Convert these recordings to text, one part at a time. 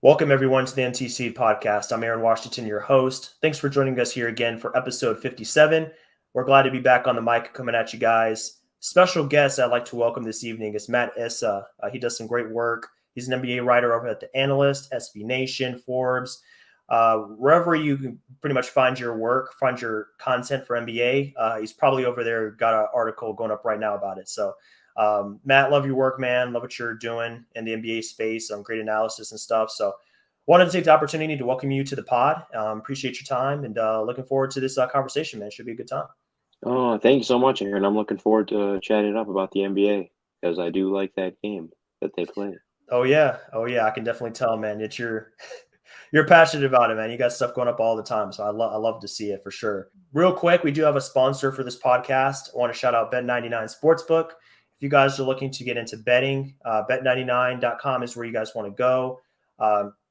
Welcome, everyone, to the NTC podcast. I'm Aaron Washington, your host. Thanks for joining us here again for episode 57. We're glad to be back on the mic coming at you guys. Special guest I'd like to welcome this evening is Mat Issa. He does some great work. He's an NBA writer over at The Analyst, SBNATION, Forbes. Wherever you can pretty much find your work, find your content for NBA, he's probably over there, got an article going up right now about it. So Matt, love your work, man. Love what you're doing in the NBA space, great analysis and stuff. So wanted to take the opportunity to welcome you to the pod. Appreciate your time and looking forward to this conversation, man. It should be a good time. Oh, thank you so much, Aaron. I'm looking forward to chatting up about the NBA because I do like that game that they play. Oh yeah. I can definitely tell, man. It's you're passionate about it, man. You got stuff going up all the time, so I love to see it for sure. Real quick, we do have a sponsor for this podcast. I want to shout out Bet99 Sportsbook. If you guys are looking to get into betting, bet99.com is where you guys want to go.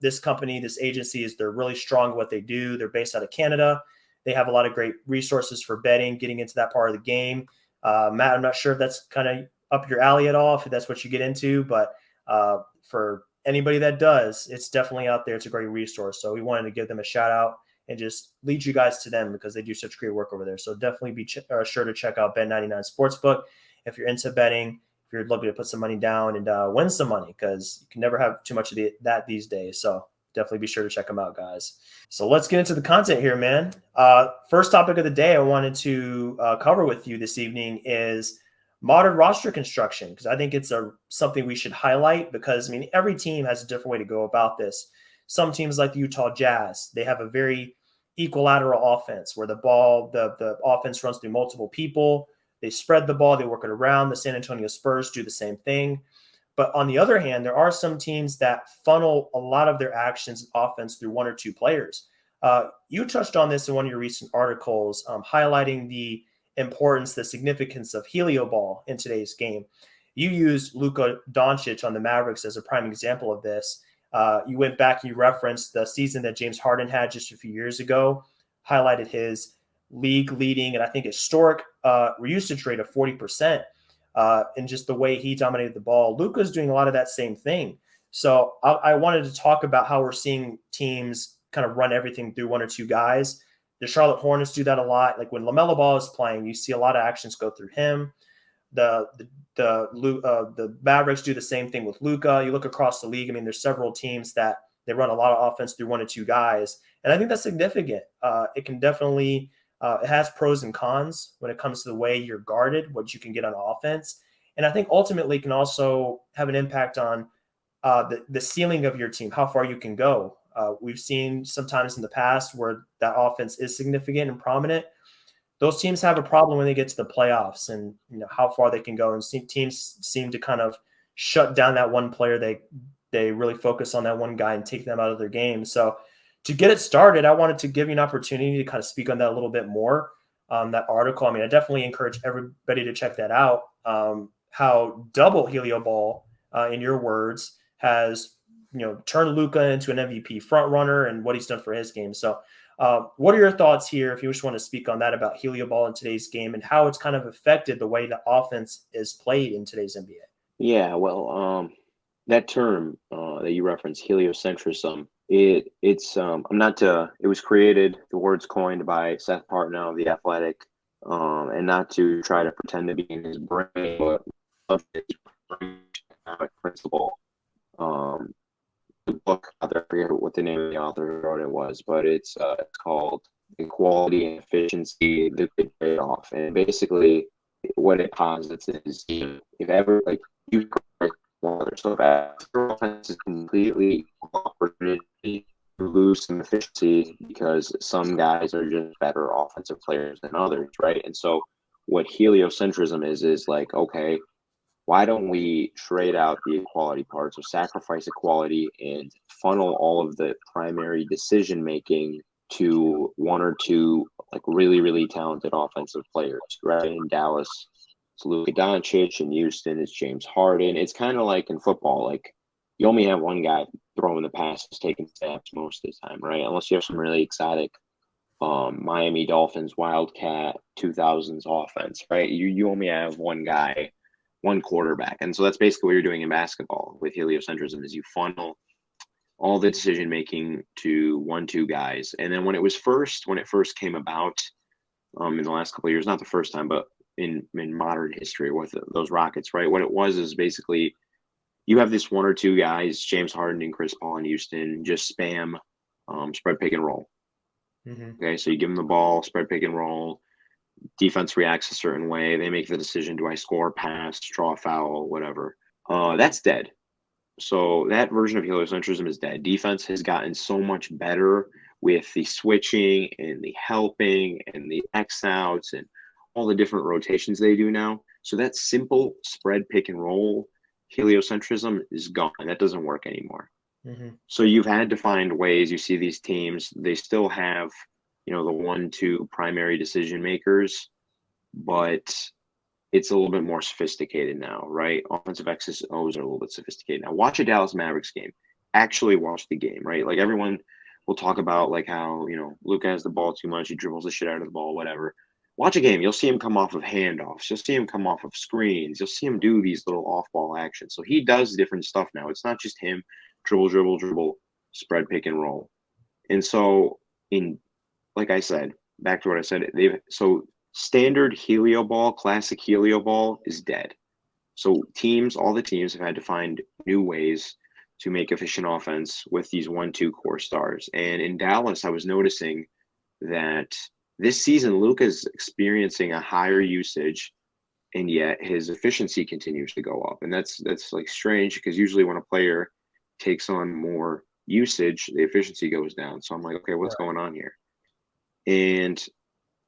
This company, this agency, they're really strong at what they do. They're based out of Canada. They have a lot of great resources for betting, getting into that part of the game. Matt, I'm not sure if that's kind of up your alley at all, if that's what you get into, but for anybody that does, it's definitely out there. It's a great resource. So we wanted to give them a shout out and just lead you guys to them because they do such great work over there. So definitely be sure to check out Bet99 Sportsbook if you're into betting, if you're looking to put some money down and win some money, because you can never have too much of that these days. So definitely be sure to check them out, guys. So let's get into the content here, man. First topic of the day I wanted to cover with you this evening is modern roster construction, because I think it's something we should highlight because, I mean, every team has a different way to go about this. Some teams like the Utah Jazz, they have a very equilateral offense where the offense runs through multiple people. They spread the ball, they work it around. The San Antonio Spurs do the same thing. But on the other hand, there are some teams that funnel a lot of their actions and offense through one or two players. You touched on this in one of your recent articles, highlighting the importance, the significance of Helio ball in today's game. You used Luka Doncic on the Mavericks as a prime example of this. You went back, you referenced the season that James Harden had just a few years ago, highlighted his league leading and I think historic usage rate of 40%, and just the way he dominated the ball. Luka's doing a lot of that same thing. So I wanted to talk about how we're seeing teams kind of run everything through one or two guys. The Charlotte Hornets do that a lot. Like when LaMelo Ball is playing, you see a lot of actions go through him. The Mavericks do the same thing with Luka. You look across the league. I mean, there's several teams that they run a lot of offense through one or two guys, and I think that's significant. It can definitely it has pros and cons when it comes to the way you're guarded, what you can get on offense, and I think ultimately it can also have an impact on the ceiling of your team, how far you can go. We've seen sometimes in the past where that offense is significant and prominent. Those teams have a problem when they get to the playoffs and how far they can go. And teams seem to kind of shut down that one player. They really focus on that one guy and take them out of their game. So to get it started, I wanted to give you an opportunity to kind of speak on that a little bit more. That article, I mean, I definitely encourage everybody to check that out. How double Helio ball, in your words, has turned Luka into an MVP front runner and what he's done for his game. So what are your thoughts here, if you just want to speak on that, about Helio ball in today's game and how it's kind of affected the way the offense is played in today's NBA? Yeah, well, that term that you referenced, heliocentrism, it was created, the word's coined by Seth Partnow of The Athletic, and not to try to pretend to be in his brain, but of his principle. The book, I forget what the name of the author wrote it was, but it's called Equality and Efficiency, the Good Trade-Off. And basically what it posits is, if ever, like, you so if your offense is completely opportunity to lose some efficiency because some guys are just better offensive players than others, right? And so what heliocentrism is like, okay, why don't we trade out the equality parts or sacrifice equality and funnel all of the primary decision making to one or two like really, really talented offensive players, right? In Dallas, it's Luka Doncic. In Houston, it's James Harden. It's kind of like in football, like you only have one guy throwing the passes, taking snaps most of the time, right? Unless you have some really exotic Miami Dolphins Wildcat 2000s offense, right? You only have one guy, one quarterback. And so that's basically what you're doing in basketball with heliocentrism is you funnel all the decision making to 1-2 guys. And then when it first came about, in the last couple of years, not the first time, but in modern history with those Rockets, right? What it was is basically you have this 1 or 2 guys, James Harden and Chris Paul in Houston, just spam spread pick and roll. Okay, so you give them the ball, spread pick and roll. Defense reacts a certain way. They make the decision: do I score, pass, draw a foul, whatever? That's dead. So that version of heliocentrism is dead. Defense has gotten so much better with the switching and the helping and the X outs and all the different rotations they do now. So that simple spread pick and roll heliocentrism is gone. That doesn't work anymore. So you've had to find ways. You see these teams, they still have, the 1-2 primary decision makers, but it's a little bit more sophisticated now, right? Offensive X's O's are a little bit sophisticated now. Watch a Dallas Mavericks game. Actually watch the game, right? Like everyone will talk about like how, Luka has the ball too much. He dribbles the shit out of the ball, whatever. Watch a game. You'll see him come off of handoffs. You'll see him come off of screens. You'll see him do these little off-ball actions. So he does different stuff now. It's not just him dribble, spread, pick and roll. And so like I said, back to what I said, standard helio ball, classic helio ball is dead. So all the teams have had to find new ways to make efficient offense with these 1-2 core stars. And in Dallas, I was noticing that this season, Luka's experiencing a higher usage, and yet his efficiency continues to go up. And that's like strange, because usually when a player takes on more usage, the efficiency goes down. So I'm like, okay, what's going on here? And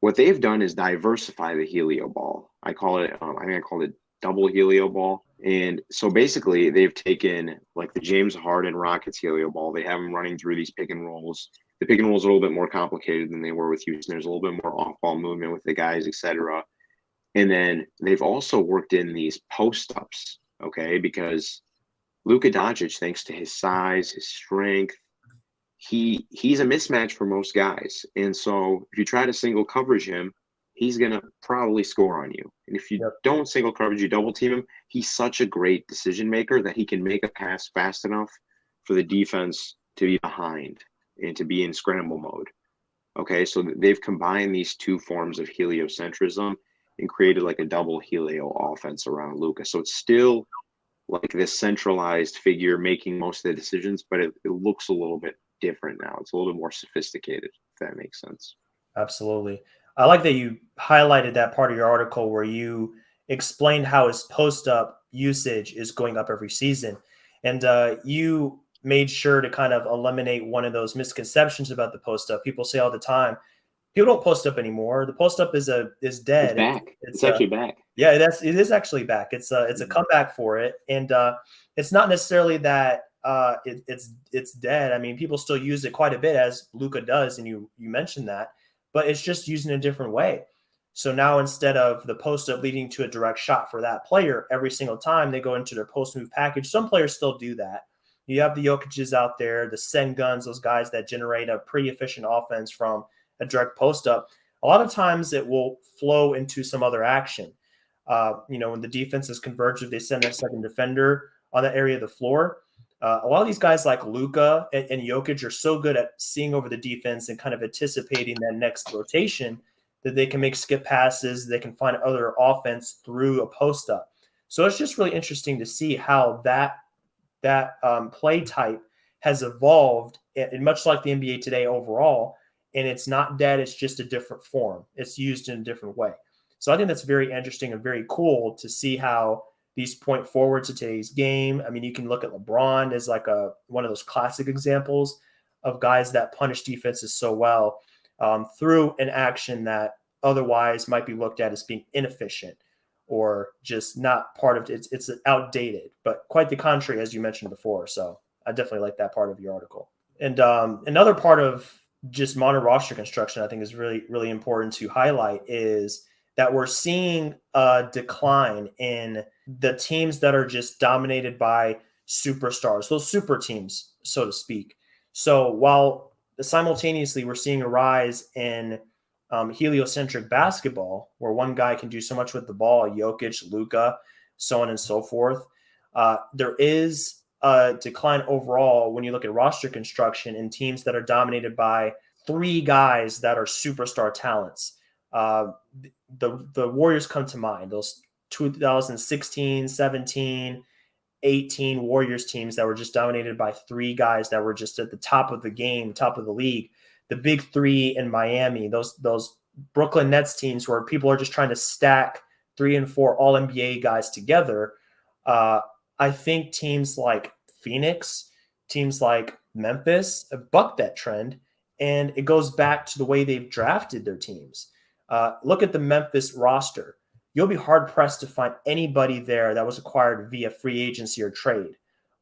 what they've done is diversify the helio ball. I called it double helio ball. And so basically they've taken like the James Harden Rockets helio ball. They have them running through these pick and rolls. The pick and rolls are a little bit more complicated than they were with Houston. There's a little bit more off-ball movement with the guys, etc. And then they've also worked in these post-ups, okay, because Luka Doncic, thanks to his size, his strength, he's a mismatch for most guys. And so if you try to single coverage him, he's going to probably score on you. And if you don't single coverage, you double team him, he's such a great decision maker that he can make a pass fast enough for the defense to be behind and to be in scramble mode. Okay, so they've combined these two forms of heliocentrism and created like a double helio offense around Luka. So it's still like this centralized figure making most of the decisions, but it looks a little bit different now. It's a little bit more sophisticated, if that makes sense. Absolutely. I like that you highlighted that part of your article where you explained how his post-up usage is going up every season. And you made sure to kind of eliminate one of those misconceptions about the post-up. People say all the time, people don't post up anymore. The post-up is dead. It's back. It's actually back. Yeah, it is actually back. It's a comeback for it. And it's not necessarily that it's dead. I mean, people still use it quite a bit, as Luka does, and you mentioned that, but it's just used in a different way. So now instead of the post-up leading to a direct shot for that player every single time, they go into their post-move package. Some players still do that. You have the Jokic's out there, the send guns, those guys that generate a pretty efficient offense from a direct post-up. A lot of times it will flow into some other action. When the defense is converged, they send a second defender on that area of the floor. A lot of these guys like Luka and Jokic are so good at seeing over the defense and kind of anticipating that next rotation that they can make skip passes. They can find other offense through a post-up. So it's just really interesting to see how that play type has evolved, and much like the NBA today overall. And it's not dead. It's just a different form. It's used in a different way. So I think that's very interesting and very cool to see how these point forward to today's game. I mean, you can look at LeBron as like one of those classic examples of guys that punish defenses so well through an action that otherwise might be looked at as being inefficient or just not part of it. It's outdated, but quite the contrary, as you mentioned before. So I definitely like that part of your article. And another part of just modern roster construction I think is really, really important to highlight is that we're seeing a decline in the teams that are just dominated by superstars, those super teams, so to speak. So while simultaneously we're seeing a rise in heliocentric basketball, where one guy can do so much with the ball, Jokic, Luka, so on and so forth, there is decline overall when you look at roster construction in teams that are dominated by three guys that are superstar talents. The Warriors come to mind, those 2016, 17, 18 Warriors teams that were just dominated by three guys that were just at the top of the game, top of the league. The big three in Miami, those Brooklyn Nets teams where people are just trying to stack 3 and 4 all NBA guys together. I think teams like Phoenix, teams like Memphis have bucked that trend, and it goes back to the way they've drafted their teams. Look at the Memphis roster. You'll be hard-pressed to find anybody there that was acquired via free agency or trade.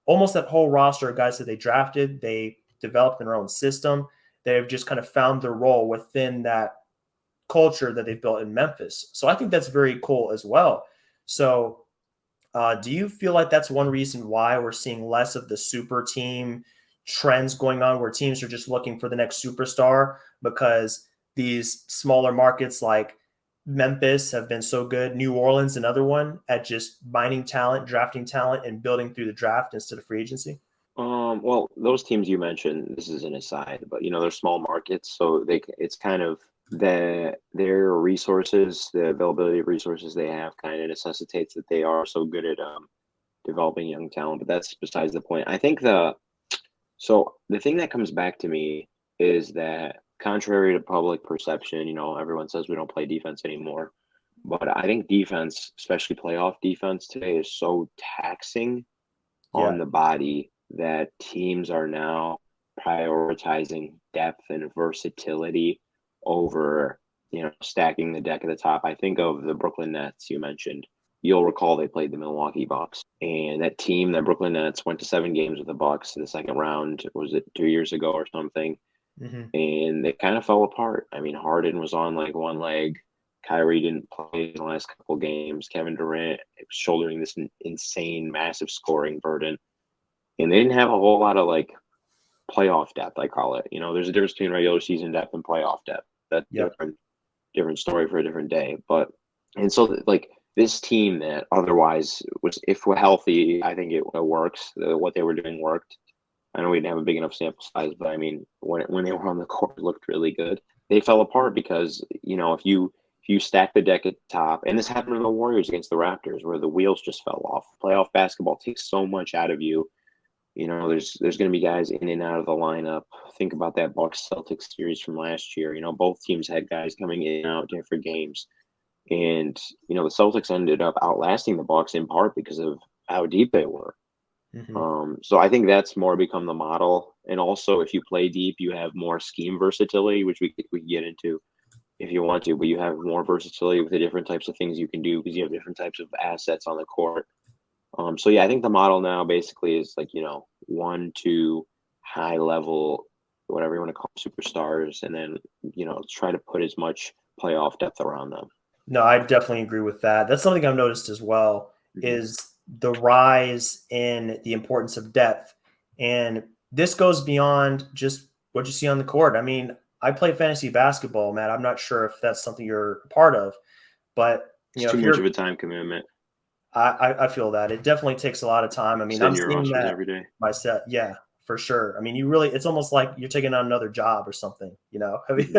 Almost that whole roster of guys that they drafted, they developed their own system. They've just kind of found their role within that culture that they've built in Memphis. So I think that's very cool as well. So do you feel like that's one reason why we're seeing less of the super team trends going on, where teams are just looking for the next superstar because these smaller markets like Memphis have been so good? New Orleans, another one, at just mining talent, drafting talent, and building through the draft instead of free agency? Well, those teams you mentioned, this is an aside, but they're small markets, so it's kind of their resources, the availability of resources they have, kind of necessitates that they are so good at developing young talent. But that's besides the point. I think the thing that comes back to me is that, contrary to public perception, everyone says we don't play defense anymore, but I think defense, especially playoff defense today, is so taxing on the body that teams are now prioritizing depth and versatility over, stacking the deck at the top. I think of the Brooklyn Nets you mentioned. You'll recall they played the Milwaukee Bucks, and that team, the Brooklyn Nets, went to 7 games with the Bucks in the second round. Was it 2 years ago or something? Mm-hmm. And they kind of fell apart. I mean, Harden was on like one leg. Kyrie didn't play in the last couple of games. Kevin Durant was shouldering this insane, massive scoring burden. And they didn't have a whole lot of like playoff depth, I call it. There's a difference between regular season depth and playoff depth. That's different story for a different day. But, and so like this team that otherwise was, if we're healthy, I think it works. What they were doing worked. I know we didn't have a big enough sample size, but I mean, when they were on the court, it looked really good. They fell apart because, if you stack the deck at the top, and this happened to the Warriors against the Raptors, where the wheels just fell off. Playoff basketball takes so much out of you. There's going to be guys in and out of the lineup. Think about that Bucks Celtics series from last year. Both teams had guys coming in and out different games. And, the Celtics ended up outlasting the Bucks in part because of how deep they were. Mm-hmm. So I think that's more become the model. And also, if you play deep, you have more scheme versatility, which we can get into if you want to, but you have more versatility with the different types of things you can do because you have different types of assets on the court. So yeah, I think the model now basically is like, 1, 2 high level, whatever you want to call them, superstars, and then, try to put as much playoff depth around them. No, I definitely agree with that. That's something I've noticed as well, is the rise in the importance of depth. And this goes beyond just what you see on the court. I mean, I play fantasy basketball, Matt. I'm not sure if that's something you're a part of, but it's too much of a time commitment. I feel that it definitely takes a lot of time. I mean, I'm seeing that every day myself. Yeah, for sure. I mean, it's almost like you're taking on another job or something, I mean,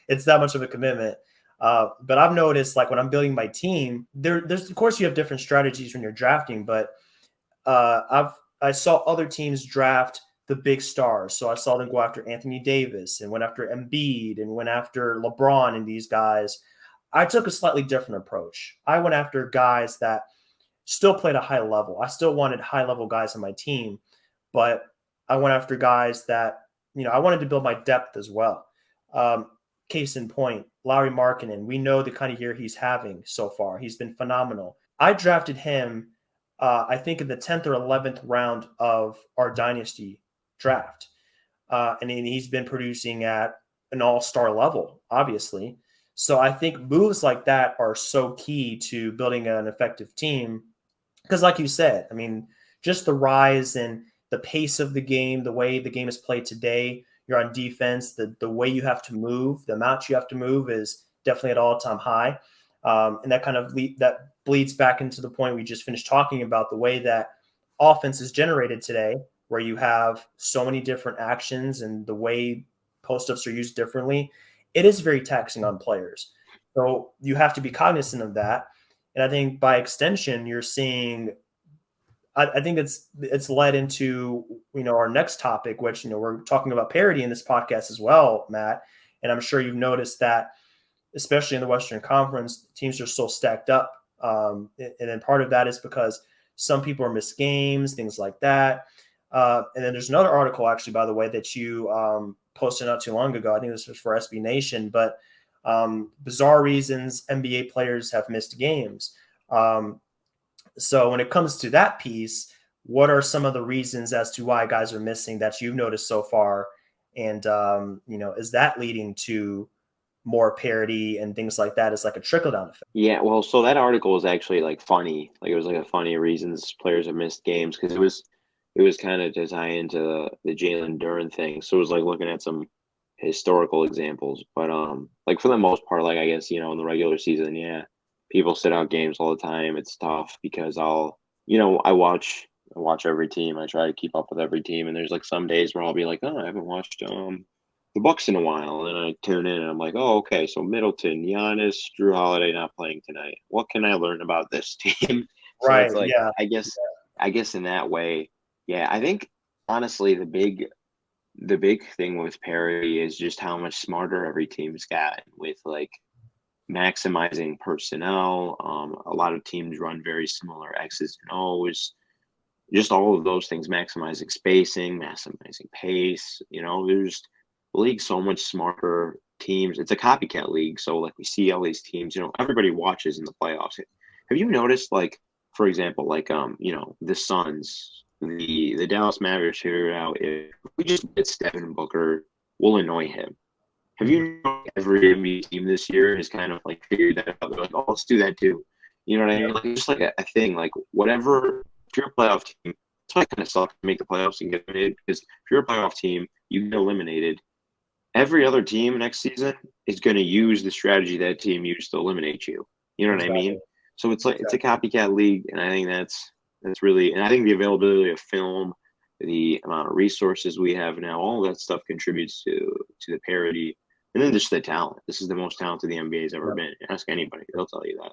it's that much of a commitment. But I've noticed, like, when I'm building my team, there's of course you have different strategies when you're drafting, but I saw other teams draft the big stars. So I saw them go after Anthony Davis and went after Embiid and went after LeBron and these guys. I took a slightly different approach. I went after guys that still played a high level. I still wanted high level guys on my team, but I went after guys that, I wanted to build my depth as well. Case in point, Lauri Markkanen, we know the kind of year he's having so far. He's been phenomenal. I drafted him, I think, in the 10th or 11th round of our dynasty draft. And he's been producing at an all-star level, obviously. So I think moves like that are so key to building an effective team. Because like you said, I mean, just the rise in the pace of the game, the way the game is played today, you're on defense, the way you have to move, the amount you have to move is definitely at all-time high. And that kind of that bleeds back into the point we just finished talking about, the way that offense is generated today, where you have so many different actions and the way post-ups are used differently, it is very taxing on players. So you have to be cognizant of that. And I think by extension, you're seeing, I think it's led into, our next topic, which, we're talking about parity in this podcast as well, Matt. And I'm sure you've noticed that, especially in the Western Conference, teams are so stacked up. And then part of that is because some people are missed games, things like that. And then there's another article, actually, by the way, that you posted not too long ago. I think this was for SBNATION, but bizarre reasons NBA players have missed games. So when it comes to that piece, what are some of the reasons as to why guys are missing that you've noticed so far? And, is that leading to more parity and things like that? Is like a trickle down effect? Yeah, well, so that article was actually like funny. Like it was like a funny reasons players have missed games because it was kind of to tie into the Jalen Duren thing. So it was like looking at some historical examples. But like for the most part, like I guess, in the regular season, yeah, people sit out games all the time. It's tough because I watch every team. I try to keep up with every team. And there's like some days where I'll be like, oh, I haven't watched the Bucks in a while. And then I tune in and I'm like, oh, okay. So Middleton, Giannis, Drew Holiday not playing tonight. What can I learn about this team? So Right. it's like, Yeah. I guess in that way, yeah, I think honestly the big thing with parity is just how much smarter every team's gotten with like maximizing personnel. A lot of teams run very similar X's and O's. Just all of those things, maximizing spacing, maximizing pace. There's the league's so much smarter. Teams, it's a copycat league. So like we see all these teams, everybody watches in the playoffs. Have you noticed, like, for example, like the Suns, the Dallas Mavericks figured out if we just get Devin Booker, we'll annoy him. Have you noticed every NBA team this year has kind of like figured that out? They're like, oh, let's do that too. You know what I mean? Like it's just like a thing. Like whatever, if you're a playoff team, that's why it kind of sucks to make the playoffs and get eliminated. Because if you're a playoff team, you get eliminated. Every other team next season is going to use the strategy that team used to eliminate you. You know what I mean? So it's like it's a copycat league, and I think that's really, and I think the availability of film, the amount of resources we have now, all of that stuff contributes to the parity, and then just the talent. This is the most talented the NBA has ever been. Ask anybody; they'll tell you that.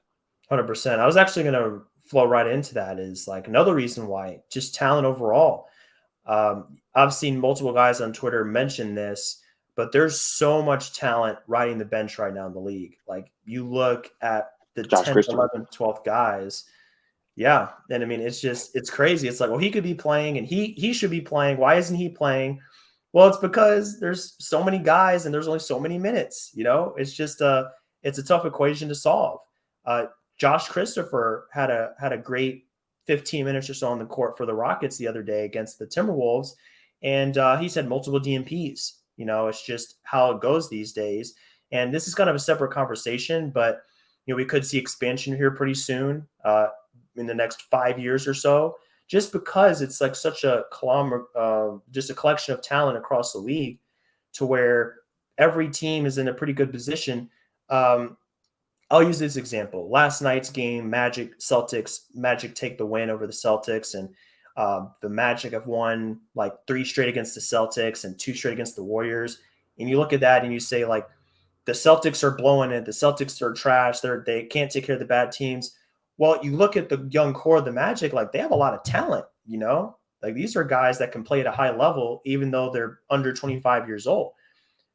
100%. I was actually going to flow right into that. Is like another reason why, just talent overall. I've seen multiple guys on Twitter mention this, but there's so much talent riding the bench right now in the league. Like you look at the 10th, 11th, 12th guys. Yeah. And I mean, it's crazy. It's like, well, he could be playing and he should be playing. Why isn't he playing? Well, it's because there's so many guys and there's only so many minutes, it's just it's a tough equation to solve. Josh Christopher had a great 15 minutes or so on the court for the Rockets the other day against the Timberwolves. And he's had multiple DNPs. It's just how it goes these days. And this is kind of a separate conversation, but we could see expansion here pretty soon in the next 5 years or so, just because it's like such a just a collection of talent across the league to where every team is in a pretty good position. I'll use this example. Last night's game, Magic take the win over the Celtics, and the Magic have won like 3 straight against the Celtics and 2 straight against the Warriors. And you look at that and you say, like, the Celtics are blowing it. The Celtics are trash. They can't take care of the bad teams. Well, you look at the young core of the Magic, like they have a lot of talent, like these are guys that can play at a high level, even though they're under 25 years old.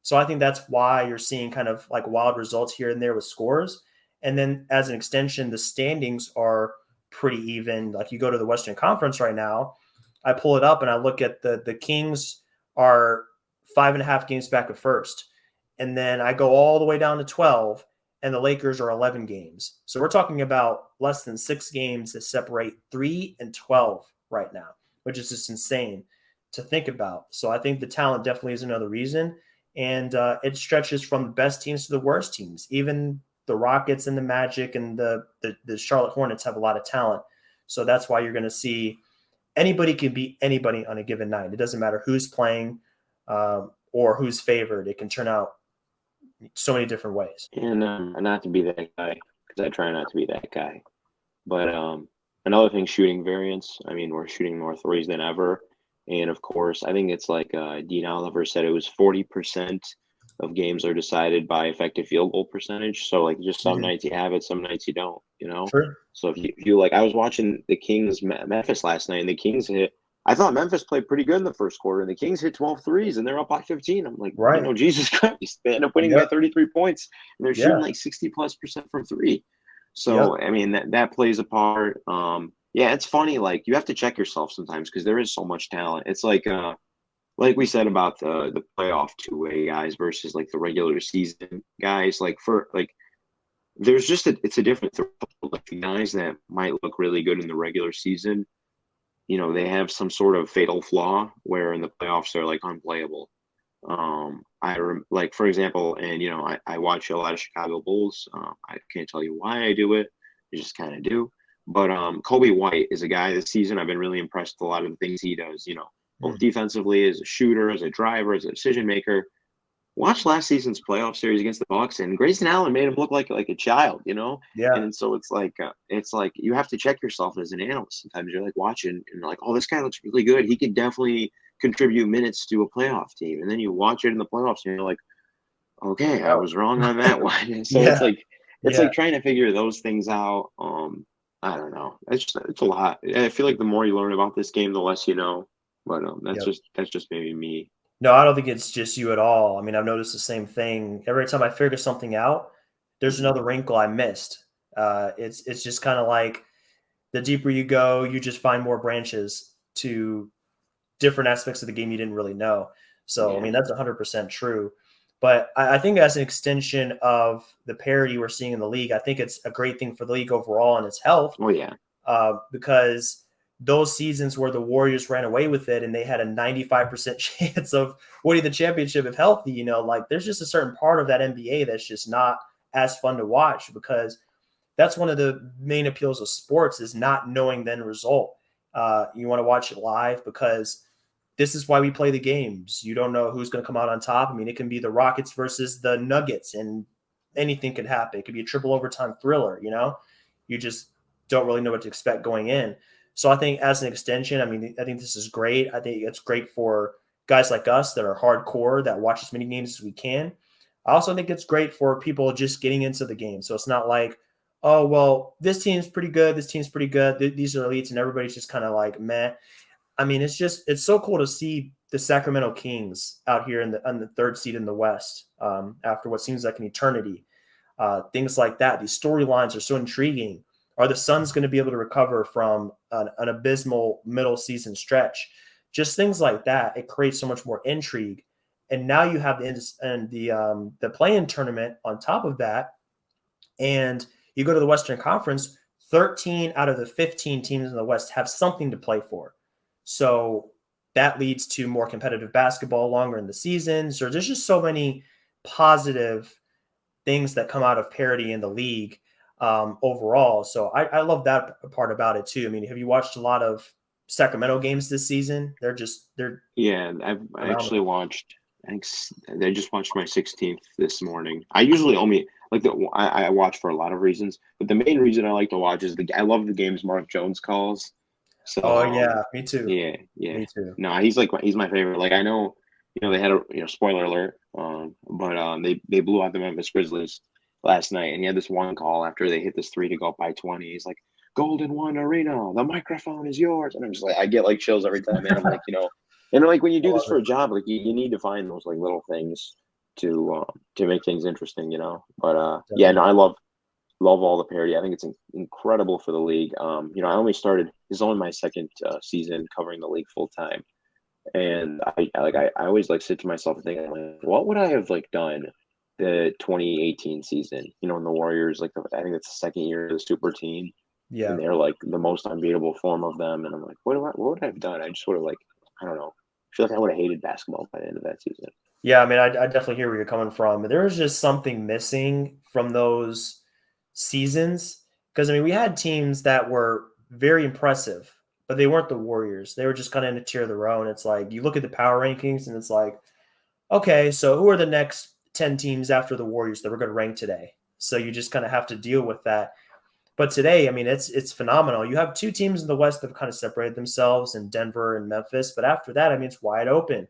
So I think that's why you're seeing kind of like wild results here and there with scores. And then as an extension, the standings are pretty even. Like you go to the Western Conference right now, I pull it up and I look at the Kings are 5.5 games back of first. And then I go all the way down to 12 and the Lakers are 11 games. So we're talking about less than 6 games that separate 3 and 12 right now, which is just insane to think about. So I think the talent definitely is another reason. And it stretches from the best teams to the worst teams. Even the Rockets and the Magic and the Charlotte Hornets have a lot of talent. So that's why you're going to see anybody can beat anybody on a given night. It doesn't matter who's playing or who's favored. It can turn out so many different ways. And not to be that guy, because I try not to be that guy. But Another thing, shooting variance. I mean, we're shooting more threes than ever. And of course, I think it's like Dean Oliver said it was 40% of games are decided by effective field goal percentage. So like just some nights you have it, some nights you don't, you know? Sure. So if you like, I was watching the Kings Memphis last night and the Kings hit, I thought Memphis played pretty good in the first quarter and the Kings hit 12 threes and they're up by 15. I'm like, you Right. know, Jesus Christ, they end up winning by Yep. 33 points and they're shooting Yeah. like 60+% from three. Yep. So, I mean, that plays a part. Yeah, it's funny. Like you have to check yourself sometimes because there is so much talent. It's like we said about the playoff two-way guys versus like the regular season guys. Like for like, there's just it's a different threshold. Like the guys that might look really good in the regular season, you know, they have some sort of fatal flaw where in the playoffs they're like unplayable. Like for example, and you know, I watch a lot of Chicago Bulls. I can't tell you why I do it. I just kind of do. But Kobe White is a guy this season I've been really impressed with a lot of the things he does. You know, both defensively as a shooter, as a driver, as a decision maker. Watch last season's playoff series against the Bucks, and Grayson Allen made him look like a child, you know. Yeah. And so it's like you have to check yourself as an analyst. Sometimes you're like watching and you're like, oh, this guy looks really good. He could definitely contribute minutes to a playoff team. And then you watch it in the playoffs and you're like, okay, I Oh. was wrong on that one. So Yeah. it's Yeah. like trying to figure those things out. I don't know. It's a lot. I feel like the more you learn about this game, the less you know. But Yep. that's just maybe me. No, I don't think it's just you at all. I mean, I've noticed the same thing. Every time I figure something out, there's Mhm. another wrinkle I missed. It's just kind of like the deeper you go, you just find more branches to different aspects of the game you didn't really know. So, I Yeah. mean, that's 100% true. But I think as an extension of the parity we're seeing in the league, I think it's a great thing for the league overall and its health, Oh yeah. because those seasons where the Warriors ran away with it and they had a 95% chance of winning the championship if healthy, you know, like there's just a certain part of that NBA that's just not as fun to watch, because that's one of the main appeals of sports is not knowing the end result. You want to watch it live because this is why we play the games. You don't know who's going to come out on top. I mean, it can be the Rockets versus the Nuggets, and anything could happen. It could be a triple overtime thriller, you know? You just don't really know what to expect going in. So I think as an extension, I mean, I think this is great. I think it's great for guys like us that are hardcore, that watch as many games as we can. I also think it's great for people just getting into the game. So it's not like, oh, well, this team's pretty good. This team's pretty good. These are elites, and everybody's just kind of like, meh. I mean, it's so cool to see the Sacramento Kings out here on the third seed in the West, after what seems like an eternity. Things like that. These storylines are so intriguing. Are the Suns going to be able to recover from an abysmal middle season stretch? Just things like that. It creates so much more intrigue. And now you have the play-in tournament on top of that, and you go to the Western Conference. 13 out of the 15 teams in the West have something to play for. So that leads to more competitive basketball longer in the season. So there's just so many positive things that come out of parity in the league, overall. So I love that part about it too. I mean, have you watched a lot of Sacramento games this season? They're Yeah, I actually phenomenal. watched. I just watched my 16th this morning. I usually only like I watch for a lot of reasons, but the main reason I like to watch is I love the games Mark Jones calls. So Oh yeah, me too. yeah, yeah. Me too. No, he's my favorite. Like I know, you know, they had a spoiler alert, but they blew out the Memphis Grizzlies last night, and he had this one call after they hit this three to go up by 20. He's like, "Golden One Arena, the microphone is yours," and I'm just like, I get like chills every time, man. I'm like, you know, and like when you I do this love for it. a job, like you need to find those like little things to make things interesting, you know. But yeah, no, Definitely. I love all the parody. I think it's incredible for the league. You know, I only started. This is only my second season covering the league full time, and I always like sit to myself and think, like, what would I have like done the 2018 season? You know, in the Warriors, like I think it's the second year of the super team, and Yeah. they're like the most unbeatable form of them. And I'm like, what would I have done? I just sort of like, I don't know. I feel like I would have hated basketball by the end of that season. Yeah, I mean, I definitely hear where you're coming from. But there was just something missing from those seasons, because I mean, we had teams that were very impressive, but they weren't the Warriors. They were just kind of in a tier of their own. It's like you look at the power rankings, and it's like, okay, so who are the next 10 teams after the Warriors that we're going to rank today? So you just kind of have to deal with that. But today, I mean, it's phenomenal. You have two teams in the West that have kind of separated themselves in Denver and Memphis. But after that, I mean, it's wide open.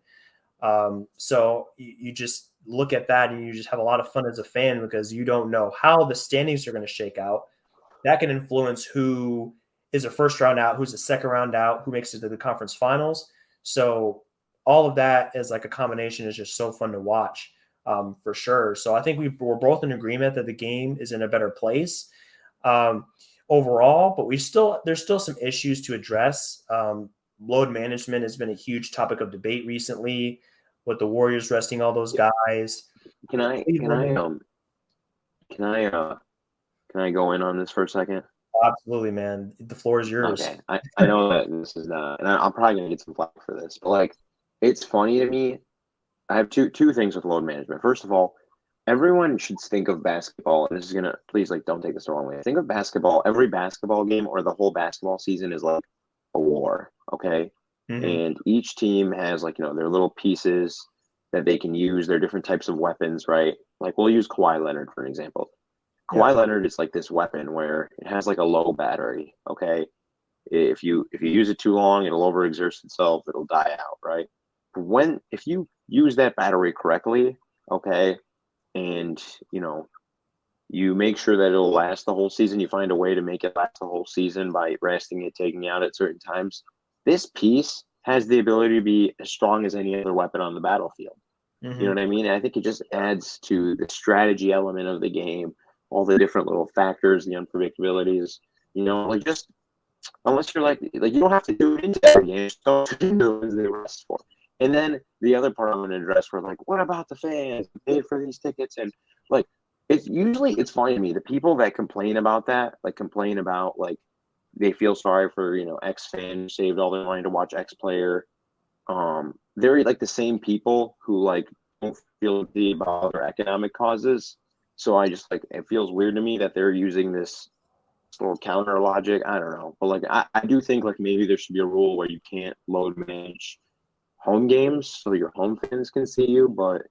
So you just look at that and you just have a lot of fun as a fan because you don't know how the standings are going to shake out. That can influence who is a first round out, who's a second round out, who makes it to the conference finals. So all of that is like a combination is just so fun to watch, for sure. So I think we're both in agreement that the game is in a better place overall, but there's still some issues to address. Load management has been a huge topic of debate recently with the Warriors resting all those guys. Can I go in on this for a second? Absolutely, man. The floor is yours. Okay. I know that this is not, and I'm probably gonna get some flack for this, but like, it's funny to me. I have two things with load management. First of all, everyone should think of basketball, and this is gonna, please, like, don't take this the wrong way. Think of basketball. Every basketball game or the whole basketball season is like a war. Okay. And each team has, like, their little pieces that they can use, their different types of weapons, right? Like, we'll use Kawhi Leonard for an example. Kawhi Leonard is like this weapon where it has like a low battery, okay? If you use it too long, it'll overexert itself, it'll die out, right? If you use that battery correctly, okay, and you make sure that it'll last the whole season, you find a way to make it last the whole season by resting it, taking it out at certain times. This piece has the ability to be as strong as any other weapon on the battlefield. You know what I mean? And I think it just adds to the strategy element of the game, all the different little factors, the unpredictabilities. Like, just unless you're like you don't have to do it into every game. Don't do it the rest for. And then the other part I'm going to address for, like, what about the fans who paid for these tickets? And like, it's funny to me, the people that complain about that, like, complain about, like, they feel sorry for, X fan who saved all their money to watch X player. They're like the same people who, like, don't feel guilty about their economic causes. So I just, like, it feels weird to me that they're using this little counter logic. I don't know. But, like, I do think, like, maybe there should be a rule where you can't load manage home games so your home fans can see you. But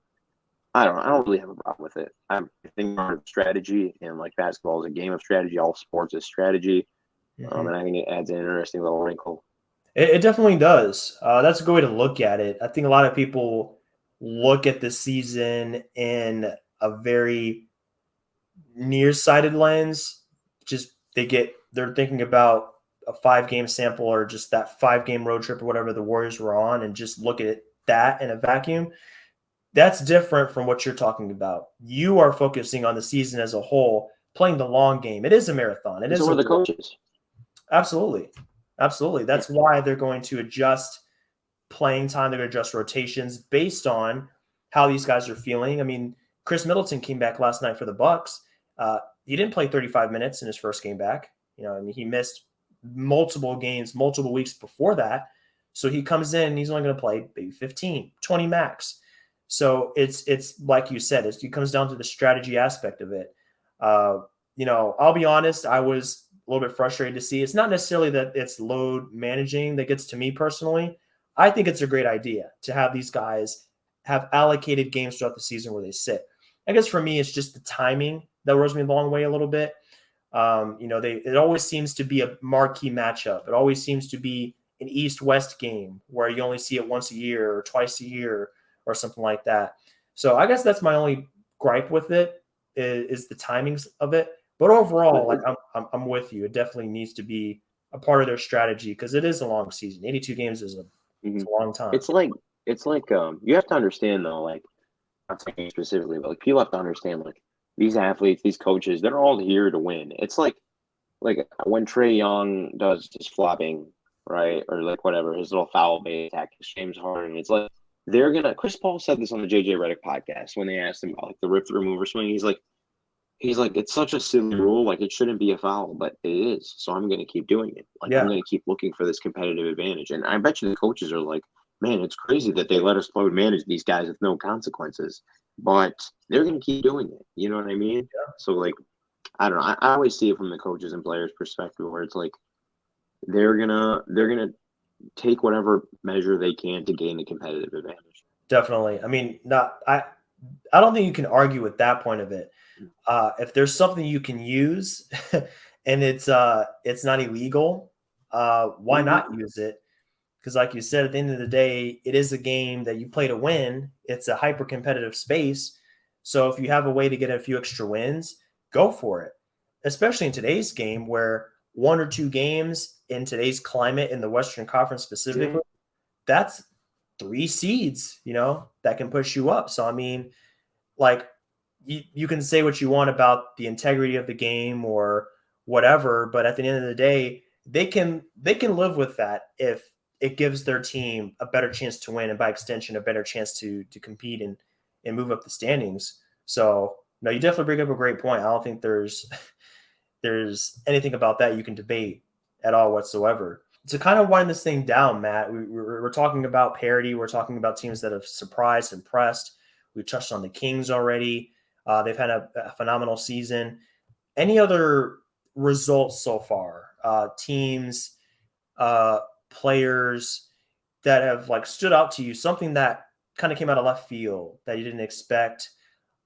I don't really have a problem with it. I think our strategy, and, like, basketball is a game of strategy. All sports is strategy. And I think it adds an interesting little wrinkle. It definitely does. That's a good way to look at it. I think a lot of people look at the season in a very nearsighted lens. Just they're thinking about a 5-game sample or just that 5-game road trip or whatever the Warriors were on, and just look at that in a vacuum. That's different from what you're talking about. You are focusing on the season as a whole, playing the long game. It is a marathon. It is the coaches. Absolutely. That's why they're going to adjust playing time. They're going to adjust rotations based on how these guys are feeling. I mean, Chris Middleton came back last night for the Bucks. He didn't play 35 minutes in his first game back. He missed multiple games, multiple weeks before that. So he comes in and he's only going to play maybe 15, 20 max. So it's like you said, it comes down to the strategy aspect of it. I'll be honest, I was a little bit frustrated to see. It's not necessarily that it's load managing that gets to me personally. I think it's a great idea to have these guys have allocated games throughout the season where they sit. I guess for me, it's just the timing that rubs me the long way a little bit. It always seems to be a marquee matchup. It always seems to be an East-West game where you only see it once a year or twice a year or something like that. So I guess that's my only gripe with it is the timings of it. But overall, like, I'm with you. It definitely needs to be a part of their strategy because it is a long season. 82 games is a long time. It's like you have to understand, though, like, not saying specifically, but, like, people have to understand, like, these athletes, these coaches, they're all here to win. It's like when Trae Young does his flopping, right, or, like, whatever, his little foul bait attack, James Harden. It's like Chris Paul said this on the JJ Redick podcast when they asked him about, like, the rip through move or swing. He's like, it's such a silly rule. Like, it shouldn't be a foul, but it is. So I'm going to keep doing it. Like, I'm going to keep looking for this competitive advantage. And I bet you the coaches are like, man, it's crazy that they let us load manage these guys with no consequences. But they're going to keep doing it. You know what I mean? Yeah. So, like, I don't know. I always see it from the coaches and players' perspective where it's like they're gonna take whatever measure they can to gain the competitive advantage. Definitely. I mean, I don't think you can argue with that point of it. If there's something you can use and it's not illegal, why not use it? Because like you said, at the end of the day, it is a game that you play to win. It's a hyper competitive space. So if you have a way to get a few extra wins, go for it. Especially in today's game where 1 or 2 games in today's climate in the Western Conference specifically, that's 3 seeds, that can push you up. So, I mean, like you can say what you want about the integrity of the game or whatever, but at the end of the day, they can live with that if it gives their team a better chance to win and by extension a better chance to compete and move up the standings. So no, you definitely bring up a great point. I don't think there's anything about that you can debate at all whatsoever. To kind of wind this thing down, Matt, we're talking about parity. We're talking about teams that have surprised, impressed. We touched on the Kings already. They've had a phenomenal season. Any other results so far? Teams, players that have like stood out to you, something that kind of came out of left field that you didn't expect.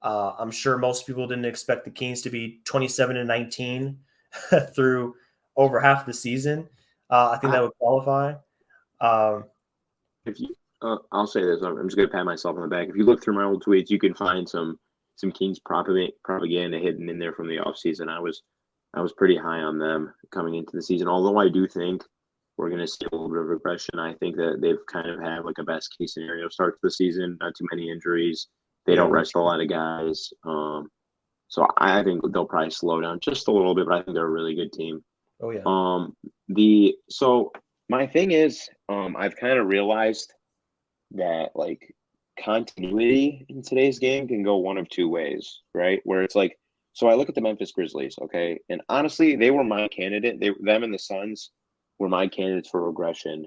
I'm sure most people didn't expect the Kings to be 27-19 through over half the season. I think that would qualify. If you, I'll say this, I'm just gonna pat myself on the back. If you look through my old tweets, you can find some Kings propaganda hidden in there from the offseason. I was pretty high on them coming into the season, although I do think we're going to see a little bit of regression. I think that they've kind of had like a best case scenario start to the season, not too many injuries. They don't rest a lot of guys. So I think they'll probably slow down just a little bit, but I think they're a really good team. Oh yeah. So my thing is, I've kind of realized that like continuity in today's game can go one of two ways, right? Where it's like, so I look at the Memphis Grizzlies, okay, and honestly, they were my candidate. Them and the Suns were my candidates for regression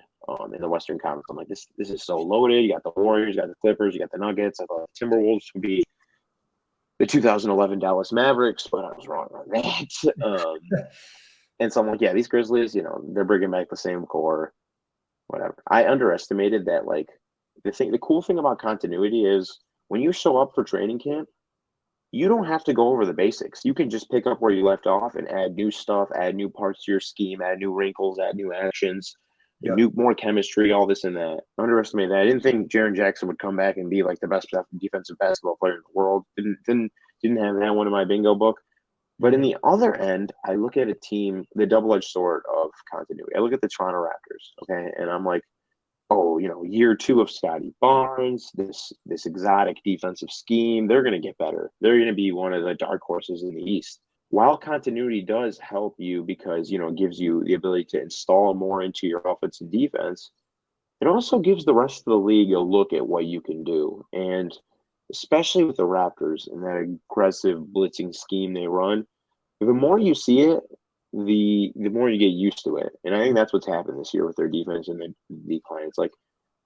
in the Western Conference. I'm like, this is so loaded. You got the Warriors, you got the Clippers, you got the Nuggets. I thought the Timberwolves would be the 2011 Dallas Mavericks, but I was wrong on that. And so I'm like, yeah, these Grizzlies, they're bringing back the same core, whatever. I underestimated that. Like the cool thing about continuity is when you show up for training camp, you don't have to go over the basics. You can just pick up where you left off and add new stuff, add new parts to your scheme, add new wrinkles, add new actions, more chemistry, all this and that. Underestimate that. I didn't think Jaren Jackson would come back and be like the best defensive basketball player in the world. Didn't have that one in my bingo book. But in the other end, I look at a team, the double-edged sword of continuity. I look at the Toronto Raptors, okay, and I'm like, oh, year 2 of Scotty Barnes, this exotic defensive scheme, they're going to get better. They're going to be one of the dark horses in the East. While continuity does help you because, it gives you the ability to install more into your offense and defense, it also gives the rest of the league a look at what you can do. And especially with the Raptors and that aggressive blitzing scheme they run, the more you see it, the more you get used to it. And I think that's what's happened this year with their defense and the decline. It's like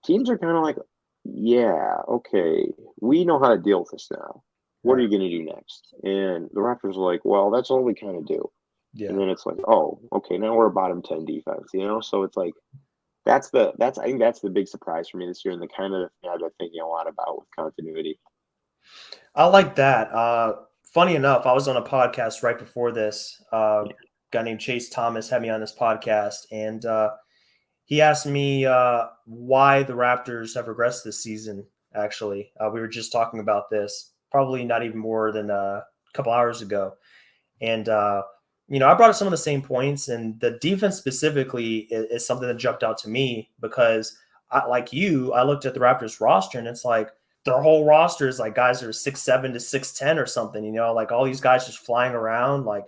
teams are kind of like, yeah, okay, we know how to deal with this now. What are you going to do next? And the Raptors are like, well, that's all we kind of do. Yeah. And then it's like, oh, okay, now we're a bottom 10 defense, So it's like I think that's the big surprise for me this year and the kind of thing I've been thinking a lot about with continuity. I like that. Funny enough, I was on a podcast right before this. Guy named Chase Thomas had me on this podcast, and he asked me why the Raptors have regressed this season. Actually, we were just talking about this, probably not even more than a couple hours ago, and I brought up some of the same points, and the defense specifically is something that jumped out to me because, I looked at the Raptors roster, and it's like their whole roster is like guys that are 6'7" to 6'10" or something. Like all these guys just flying around, like.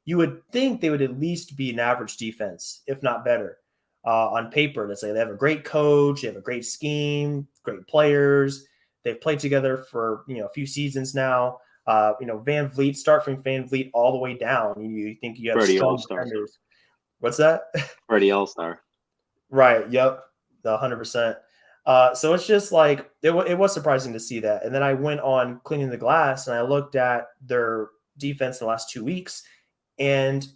You would think they would at least be an average defense, if not better, on paper. Let's say they have a great coach, they have a great scheme, great players. They've played together for a few seasons now. Van Vliet, start from Van Vliet all the way down. You think you have Freddie strong All-Star. defenders. What's that? Freddie All-Star. Right. Yep. 100%. So it's just like it was surprising to see that. And then I went on Cleaning the Glass and I looked at their defense in the last 2 weeks. And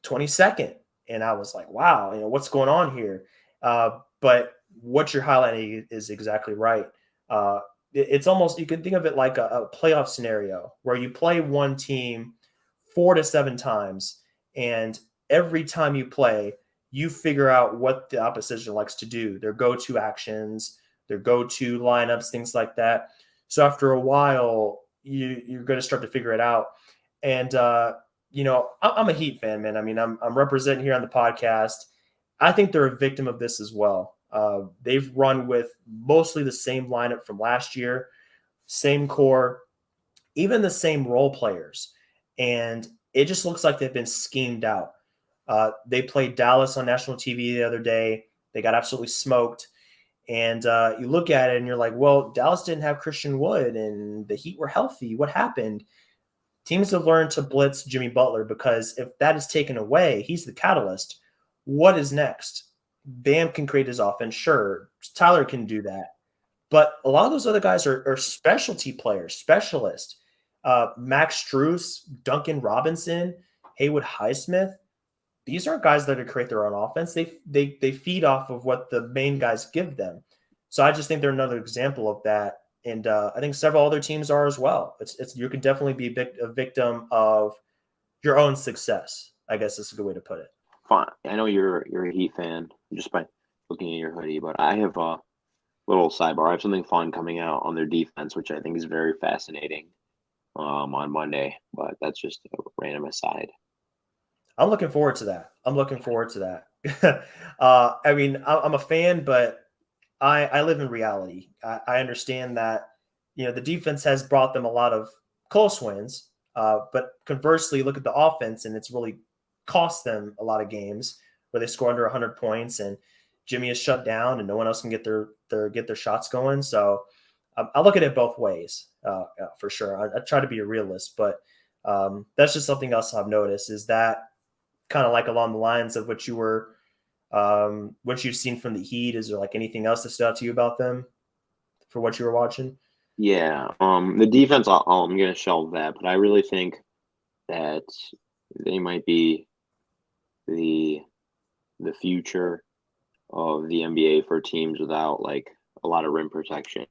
22nd. And I was like, wow, what's going on here? But what you're highlighting is exactly right. It's almost, you can think of it like a playoff scenario where you play one team 4 to 7 times And every time you play, you figure out what the opposition likes to do, their go-to actions, their go-to lineups, things like that. So after a while, you're going to start to figure it out. And, I'm a Heat fan, man. I mean, I'm representing here on the podcast. I think they're a victim of this as well. They've run with mostly the same lineup from last year, same core, even the same role players. And it just looks like they've been schemed out. They played Dallas on national TV the other day. They got absolutely smoked. And you look at it and you're like, well, Dallas didn't have Christian Wood and the Heat were healthy. What happened? Teams have learned to blitz Jimmy Butler because if that is taken away, he's the catalyst. What is next? Bam can create his offense. Sure, Tyler can do that. But a lot of those other guys are specialty players, specialists. Max Strus, Duncan Robinson, Haywood Highsmith. These aren't guys that create their own offense. They feed off of what the main guys give them. So I just think they're another example of that. And I think several other teams are as well. It's you can definitely be a victim of your own success, I guess is a good way to put it. Fine. I know you're a Heat fan just by looking at your hoodie, but I have a little sidebar. I have something fun coming out on their defense, which I think is very fascinating on Monday. But that's just a random aside. I'm looking forward to that. I mean, I'm a fan, but I live in reality. I understand that, the defense has brought them a lot of close wins, but conversely, look at the offense, and it's really cost them a lot of games where they score under 100 points, and Jimmy is shut down, and no one else can get their shots going. So I look at it both ways, for sure. I try to be a realist, but that's just something else I've noticed is that kind of like along the lines of what you've seen from the Heat. Is there like anything else that stood out to you about them for what you were watching? Yeah. The defense, I'm going to shelve that, but I really think that they might be the future of the NBA for teams without like a lot of rim protection.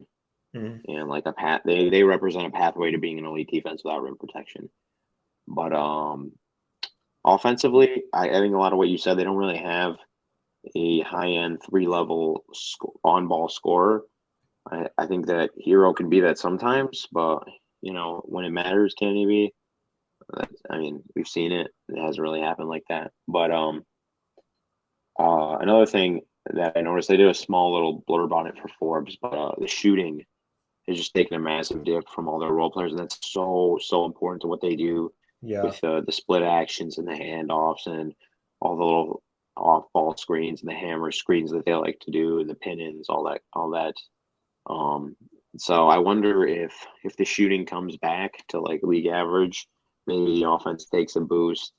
And like they represent a pathway to being an elite defense without rim protection. But offensively, I think a lot of what you said, they don't really have a high-end 3-level on-ball scorer. I think that Hero can be that sometimes, but when it matters, can he be? I mean, we've seen it. It hasn't really happened like that. But another thing that I noticed, they did a small little blurb on it for Forbes, but the shooting has just taken a massive dip from all their role players, and that's so important to what they do. Yeah. With the split actions and the handoffs and all the little off-ball screens and the hammer screens that they like to do and the pin-ins, all that. So I wonder if the shooting comes back to like league average, maybe the offense takes a boost.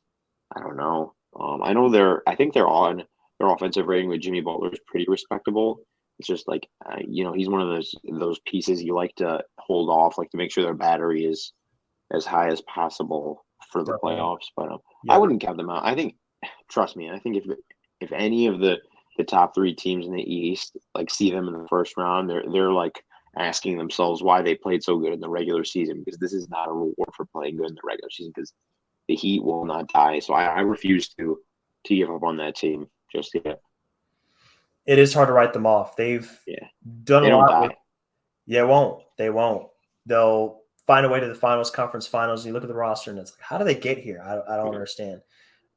I don't know. I think they're on their offensive rating with Jimmy Butler is pretty respectable. It's just like he's one of those pieces you like to hold off, like to make sure their battery is as high as possible for the playoffs. But I wouldn't count them out. I think, trust me, I think if any of the top 3 teams in the East like see them in the first round, they're like asking themselves why they played so good in the regular season, because this is not a reward for playing good in the regular season, because the Heat will not die. So I refuse to give up on that team just yet. It is hard to write them off. They've done a lot. They won't. They'll find a way to the finals, conference finals. And you look at the roster, and it's like, how do they get here? I don't understand.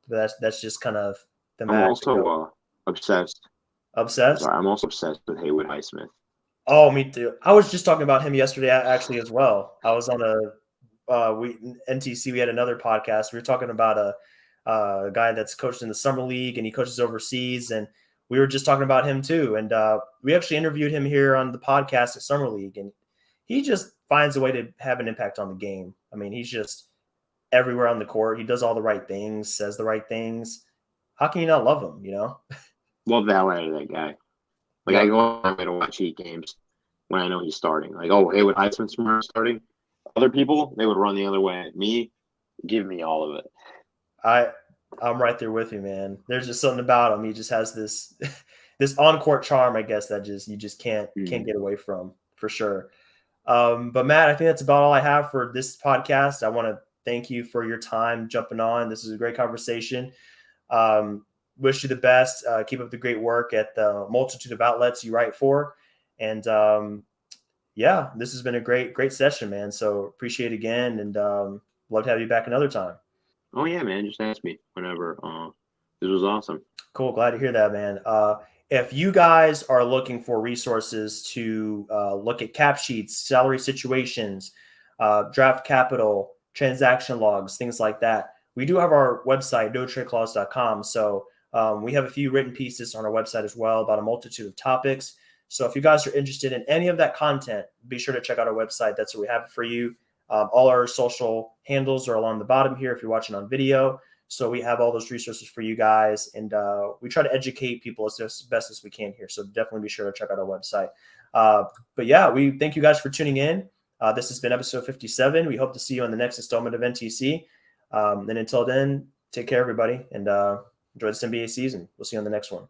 But that's just kind of the I'm also obsessed. Obsessed? Sorry, I'm also obsessed with Haywood Highsmith. Oh, me too. I was just talking about him yesterday, actually, as well. I was on NTC. We had another podcast. We were talking about a guy that's coached in the summer league, and he coaches overseas, and we were just talking about him too. And we actually interviewed him here on the podcast at Summer League, and he just finds a way to have an impact on the game. I mean, he's just everywhere on the court. He does all the right things, says the right things. How can you not love him, Love the hell out of that guy. Like, I go on to watch Heat games when I know he's starting. Like, oh, Haywood Highsmith's starting. Other people, they would run the other way. Me, give me all of it. I'm right there with you, man. There's just something about him. He just has this on-court charm, I guess, that you just can't get away from, for sure. But Matt, I think that's about all I have for this podcast. I want to thank you for your time jumping on. This is a great conversation. Wish you the best. Keep up the great work at the multitude of outlets you write for. And yeah, this has been a great session, man. So appreciate it again, and love to have you back another time. Oh yeah, man. Just ask me whenever. This was awesome. Cool. Glad to hear that, man. If you guys are looking for resources to look at cap sheets, salary situations, draft capital, transaction logs, things like that, we do have our website, notradeClause.com. So we have a few written pieces on our website as well about a multitude of topics. So if you guys are interested in any of that content, be sure to check out our website. That's what we have for you. All our social handles are along the bottom here if you're watching on video. So we have all those resources for you guys, and we try to educate people as best as we can here. So definitely be sure to check out our website. But yeah, we thank you guys for tuning in. This has been episode 57. We hope to see you on the next installment of NTC. And until then, take care, everybody, and enjoy this NBA season. We'll see you on the next one.